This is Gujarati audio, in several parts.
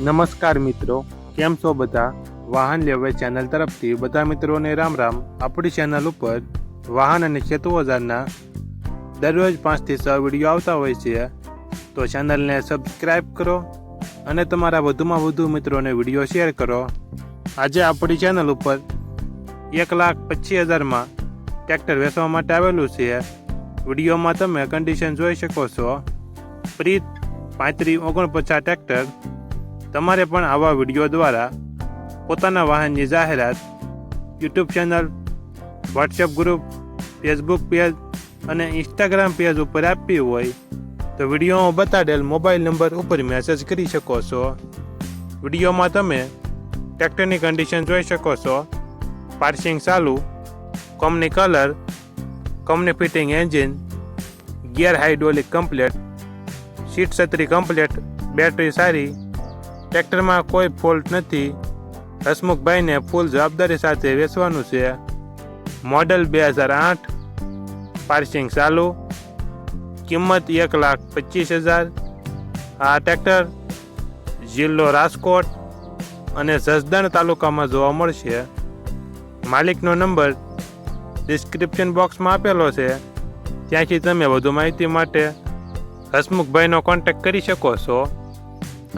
નમસ્કાર મિત્રો, કેમ છો બધા? વાહન લેવાય ચેનલ તરફથી બધા મિત્રોને રામ રામ. આપણી ચેનલ ઉપર વાહન અને ખેત ઓજારના દરરોજ 5 થી 6 વિડીયો આવતા હોય છે, તો ચેનલને સબસ્ક્રાઈબ કરો અને તમારા વધુમાં વધુ મિત્રોને વિડીયો શેર કરો. આજે આપણી ચેનલ ઉપર 1,25,000માં ટ્રેક્ટર વેચવા માટે આવેલું છે. વિડીયોમાં તમે કન્ડિશન જોઈ શકો છો. પ્રીત 3549 ટ્રેક્ટર. તમારે પણ આવા વિડીયો દ્વારા પોતાના વાહનની જાહેરાત YouTube channel, WhatsApp group, Facebook page અને ઇન્સ્ટાગ્રામ પેજ ઉપર આપવી હોય તો વિડીયોમાં બતાડેલ મોબાઈલ નંબર ઉપર મેસેજ કરી શકો છો. વિડીયોમાં તમે ટ્રેક્ટરની કન્ડિશન જોઈ શકો છો. પાર્સિંગ ચાલુ, company colour, company fitting engine, gear hydraulic complete, seat છત્રી કમ્પ્લેટ, બેટરી સારી, ટ્રેક્ટરમાં કોઈ ફોલ્ટ નથી. હસમુખભાઈને ફૂલ જવાબદારી સાથે વેચવાનું છે. મોડલ 2008, પાર્સિંગ ચાલુ, કિંમત 1,25,000. આ ટ્રેક્ટર જિલ્લો રાજકોટ અને જસદણ તાલુકામાં જોવા મળશે. માલિકનો નંબર ડિસ્ક્રિપ્શન બોક્સમાં આપેલો છે, ત્યાંથી તમે વધુ માહિતી માટે હસમુખભાઈનો કોન્ટેક્ટ કરી શકો છો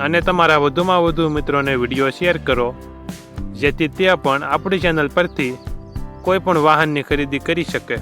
અને તમારા વધુમાં વધુ મિત્રોને વિડીયો શેર કરો, જેથી તે પણ આપણી ચેનલ પરથી કોઈ પણ વાહનની ખરીદી કરી શકે.